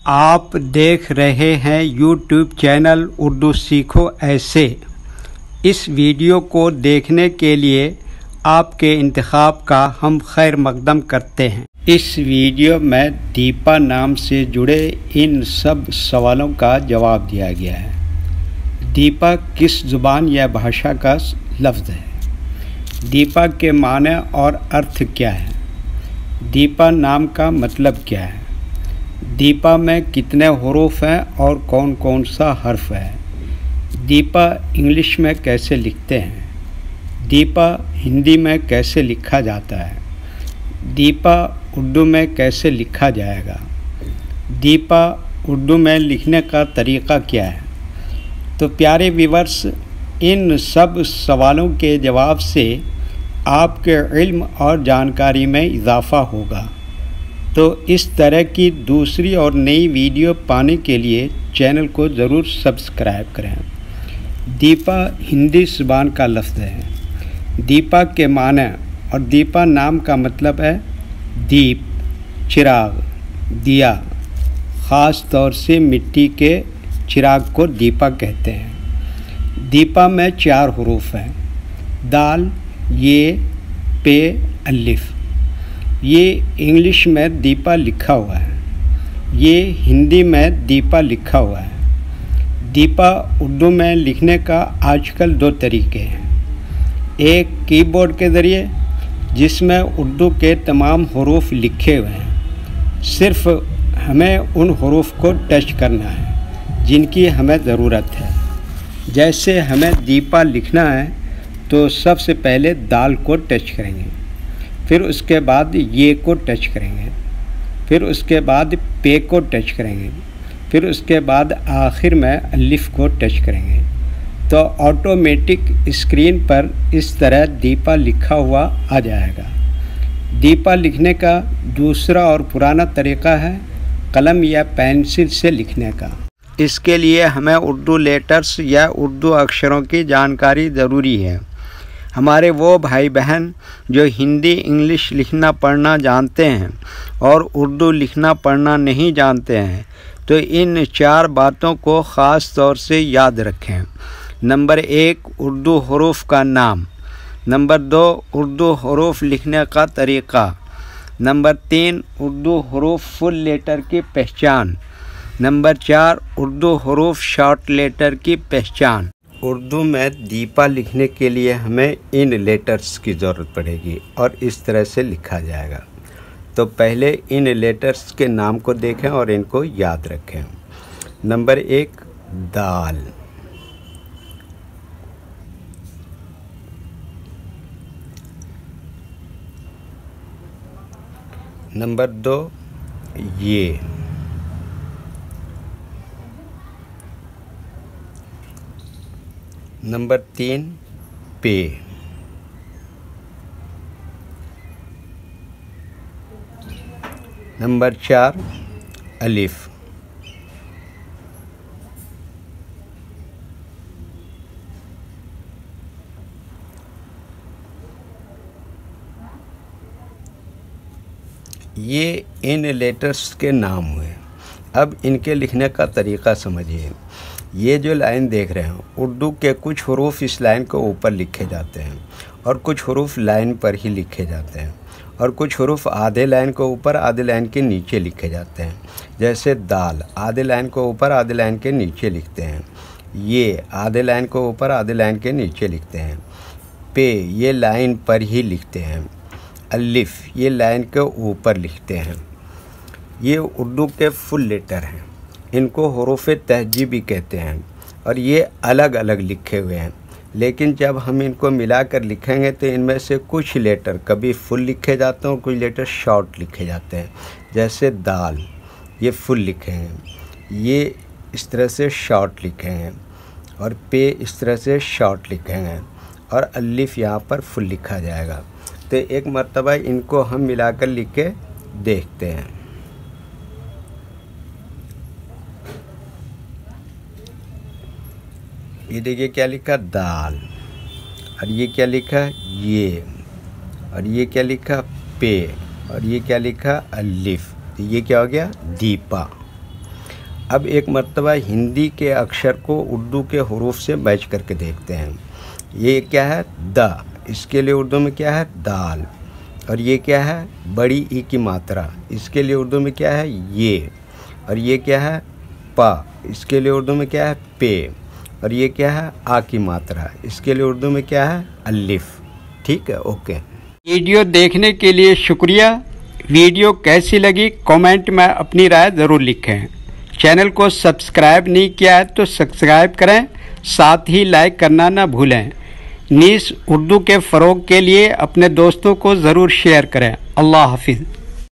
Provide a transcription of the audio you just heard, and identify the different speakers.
Speaker 1: आप देख रहे हैं यूट्यूब चैनल उर्दू सीखो ऐसे। इस वीडियो को देखने के लिए आपके इंतखाब का हम खैर मकदम करते हैं। इस वीडियो में दीपा नाम से जुड़े इन सब सवालों का जवाब दिया गया है। दीपा किस ज़ुबान या भाषा का लफ्ज़ है? दीपा के माने और अर्थ क्या है? दीपा नाम का मतलब क्या है? दीपा में कितने हुरूफ हैं और कौन कौन सा हर्फ है? दीपा इंग्लिश में कैसे लिखते हैं? दीपा हिंदी में कैसे लिखा जाता है? दीपा उर्दू में कैसे लिखा जाएगा? दीपा उर्दू में लिखने का तरीक़ा क्या है? तो प्यारे व्यूअर्स, इन सब सवालों के जवाब से आपके इल्म और जानकारी में इजाफ़ा होगा। तो इस तरह की दूसरी और नई वीडियो पाने के लिए चैनल को ज़रूर सब्सक्राइब करें। दीपा हिंदी ज़ुबान का लफ्ज़ है। दीपा के माने और दीपा नाम का मतलब है दीप, चिराग, दिया। ख़ास तौर से मिट्टी के चिराग को दीपा कहते हैं। दीपा में 4 हुरूफ हैं: दाल, ये, पे, अलिफ। ये इंग्लिश में दीपा लिखा हुआ है। ये हिंदी में दीपा लिखा हुआ है। दीपा उर्दू में लिखने का आजकल 2 तरीके हैं। एक कीबोर्ड के ज़रिए, जिसमें उर्दू के तमाम हुरूफ लिखे हुए हैं। सिर्फ़ हमें उन हुरूफ को टच करना है जिनकी हमें ज़रूरत है। जैसे हमें दीपा लिखना है तो सबसे पहले दाल को टच करेंगे, फिर उसके बाद ये को टच करेंगे, फिर उसके बाद पे को टच करेंगे, फिर उसके बाद आखिर में अलिफ को टच करेंगे। तो ऑटोमेटिक स्क्रीन पर इस तरह दीपा लिखा हुआ आ जाएगा। दीपा लिखने का दूसरा और पुराना तरीक़ा है कलम या पेंसिल से लिखने का। इसके लिए हमें उर्दू लेटर्स या उर्दू अक्षरों की जानकारी ज़रूरी है। हमारे वो भाई बहन जो हिंदी इंग्लिश लिखना पढ़ना जानते हैं और उर्दू लिखना पढ़ना नहीं जानते हैं, तो इन 4 बातों को ख़ास तौर से याद रखें। नंबर 1, उर्दू हुरूफ का नाम। नंबर 2, उर्दू हुरूफ लिखने का तरीक़ा। नंबर 3, उर्दू हुरूफ फुल लेटर की पहचान। नंबर 4, उर्दू हुरूफ शॉर्ट लेटर की पहचान। उर्दू में दीपा लिखने के लिए हमें इन लेटर्स की ज़रूरत पड़ेगी और इस तरह से लिखा जाएगा। तो पहले इन लेटर्स के नाम को देखें और इनको याद रखें। नंबर 1, दाल। नंबर 2, ये। नंबर 3, पे। नंबर 4, अलिफ। ये इन लेटर्स के नाम हुए। अब इनके लिखने का तरीक़ा समझिए। ये जो लाइन देख रहे हैं, उर्दू के कुछ हुरूफ इस लाइन को ऊपर लिखे जाते हैं और कुछ हुरूफ लाइन पर ही लिखे जाते हैं और कुछ हुरूफ आधे लाइन को ऊपर आधे लाइन के नीचे लिखे जाते हैं। जैसे दाल आधे लाइन को ऊपर आधे लाइन के नीचे लिखते हैं। ये आधे लाइन को ऊपर आधे लाइन के नीचे लिखते हैं। पे ये लाइन पर ही लिखते हैं। अलिफ ये लाइन के ऊपर लिखते हैं। ये उर्दू के फुल लेटर हैं। इनको हुरूफ तहजीब भी कहते हैं और ये अलग अलग लिखे हुए हैं। लेकिन जब हम इनको मिलाकर लिखेंगे तो इनमें से कुछ लेटर कभी फुल लिखे जाते हैं और कुछ लेटर शॉर्ट लिखे जाते हैं। जैसे दाल ये फुल लिखे हैं, ये इस तरह से शॉर्ट लिखे हैं, और पे इस तरह से शॉर्ट लिखे हैं, और अलिफ यहाँ पर फुल लिखा जाएगा। तो एक मर्तबा इनको हम मिलाकर लिख के देखते हैं। ये देखिए क्या लिखा, दाल, और ये क्या लिखा, ये, और ये क्या लिखा, पे, और ये क्या लिखा, अलिफ। तो ये क्या हो गया, दीपा। अब एक मर्तबा हिंदी के अक्षर को उर्दू के हरूफ से मैच करके देखते हैं। ये क्या है? द, इसके लिए उर्दू में क्या है? दाल। और ये क्या है? बड़ी ई की मात्रा, इसके लिए उर्दू में क्या है? ये। और ये क्या है? पा, इसके लिए उर्दू में क्या है? पे। और ये क्या है? आ की मात्रा, इसके लिए उर्दू में क्या है? अलिफ। ठीक है, ओके। वीडियो देखने के लिए शुक्रिया। वीडियो कैसी लगी कमेंट में अपनी राय ज़रूर लिखें। चैनल को सब्सक्राइब नहीं किया है तो सब्सक्राइब करें, साथ ही लाइक करना ना भूलें। नीस उर्दू के फ़रोग़ के लिए अपने दोस्तों को ज़रूर शेयर करें। अल्लाह हाफिज़।